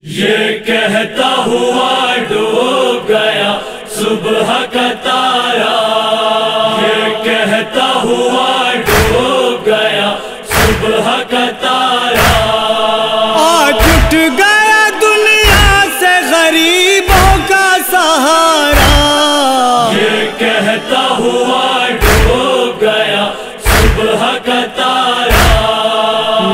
یہ کہتا ہوا ڈوب گیا صبح کا تارا، یہ کہتا ہوا ڈوب گیا صبح کا تارا، آج اٹھ گیا دنیا سے غریبوں کا سہارا، یہ کہتا ہوا ڈوب گیا صبح کا تارا،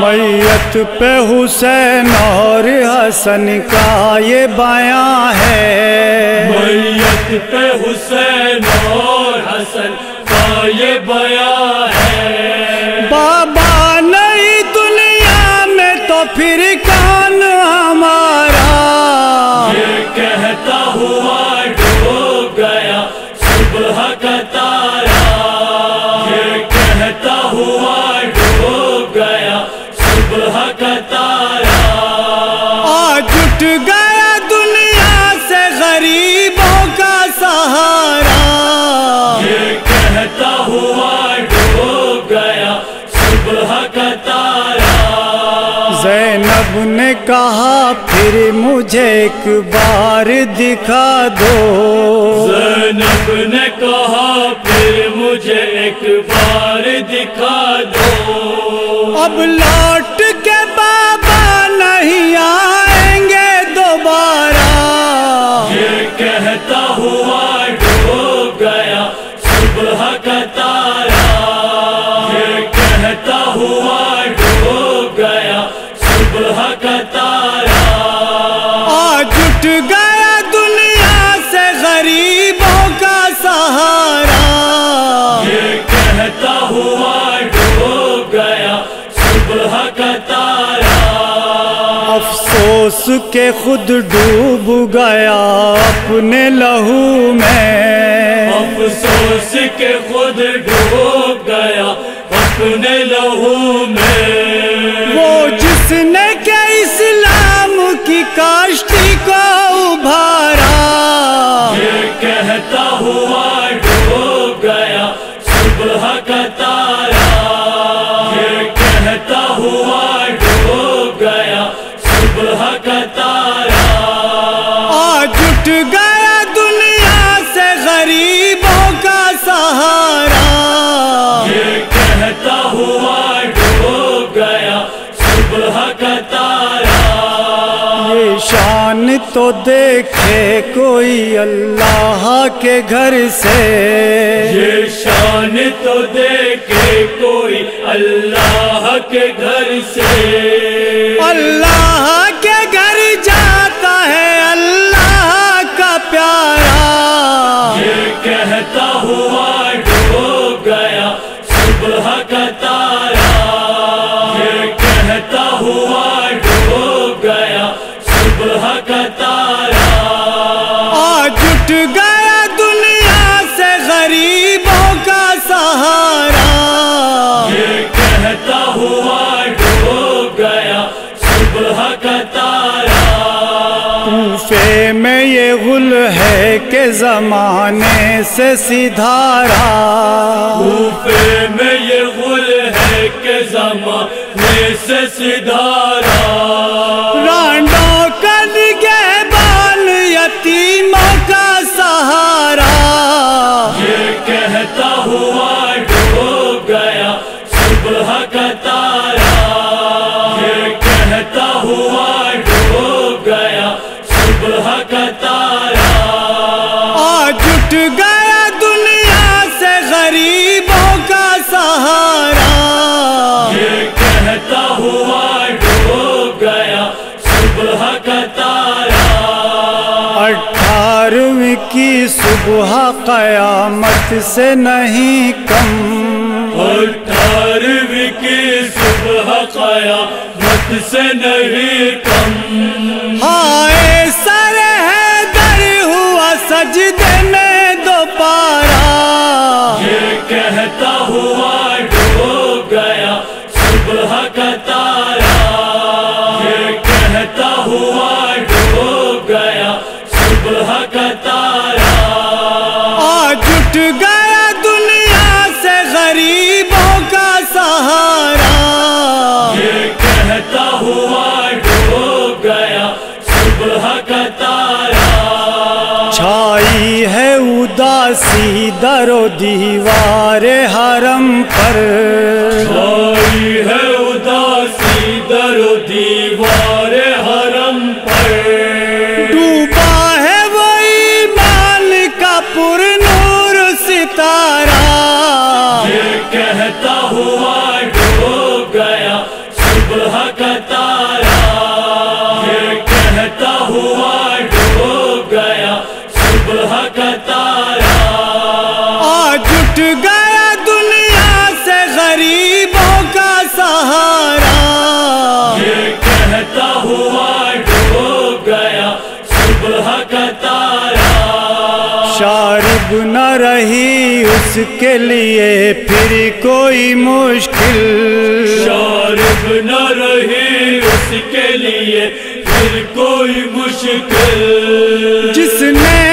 میت پہ حسین اور حسن کا یہ بیان ہے، میت پہ حسین اور حسن کا یہ بیان ہے، بابا نہیں دنیا میں تو پھر کون ہمارا، یہ کہتا ہوا ڈوب گیا صبح کا تارا، یہ کہتا ہوا ڈوب گیا صبح کا تارا، آج اٹھ گیا دنیا سے غریبوں کا سہارا، یہ کہتا ہوا ڈوب گیا صبح کا تارا، زینب نے کہا پھر مجھے ایک بار دکھا دو، زینب نے کہا پھر مجھے ایک بار دکھا دو، اب لوٹ کے بابا نہیں آئیں گے دوبارہ، یہ کہتا ہوا ڈوب گیا صبح کا تارا، یہ کہتا ہوا ڈوب گیا صبح کا تارا، آج اٹھ گیا دنیا سے غریبوں کا سہارا، یہ کہتا ہوا ڈوب گیا صبح کا تارا، افسوس کے خود ڈوب گیا اپنے لہو میں، افسوس کے خود ڈوب گیا اپنے لہو میں، وہ جس نے کہ اسلام کی کاشتی کو ابھارا، یہ کہتا ہوا ڈوب گیا صبح کا تارا، یہ کہتا ہوا ڈوب گیا صبح کا تارا، آج اٹھ گیا دنیا سے غریبوں کا سہارا، یہ کہتا ہوا ڈوب گیا صبح کا تارا، یہ شان تو دیکھے کوئی اللہ کے گھر سے، یہ شان تو دیکھے کوئی اللہ کے گھر سے، اللہ کے گھر جاتا ہے اللہ کا پیارا، یہ کہتا ہوا ڈوب گیا صبح کا تارا، یہ کہتا ہوا ڈوب گیا صبح کا تارا، آج اٹھ گیا دنیا سے غریبوں کا سہارا، یہ کہتا ہوا ڈوب گیا صبح کا تارا، کوفے میں یہ غل ہے کہ زمانے سے سدھارا، کوفے میں یہ غل ہے کہ زمانے سے سدھارا، رانڈوں کا نگہبان یتیموں کا سہارا، یہ کہتا ہوا ڈوب گیا صبح کا تارا، یہ کہتا ہوا ڈوب گیا صبح کا تارا، آج اٹھ گیا دنیا سے غریبوں کا سہارا، یہ کہتا ہوا ڈوب گیا صبح کا تارا، 18ویں کی صبح قیامت سے نہیں کم، 18ویں کی صبح قیامت سے نہیں کم، ہائے سر حیدر ہوا سجدے میں دوبارہ، یہ کہتا ہوا ڈوب گیا صبح کا تارا، یہ کہتا ہوا ڈوب گیا صبح کا تارا، آج اٹھ گیا دنیا سے غریبوں کا سہارا، یہ کہتا ہوا ڈوب گیا چھائی ہے اداسی در و دیوار حرم پر، چھائی ہے اداسی در و دیوار حرم پر، ڈوبا ہے وہ ایمان کا پر نور ستارہ، یہ کہتا ہوا ڈوب گیا صبح کا تارا، یہ کہتا ہوا ڈوب گیا صبح کا تارا، آج اٹھ گیا دنیا سے غریبوں کا سہارا، یہ کہتا ہوا ڈوب گیا صبح کا تارا، شارب نہ رہی اس کے لیے پھر کوئی مشکل، شارب نہ رہی اس کے لیے پھر کوئی مشکل، جس نے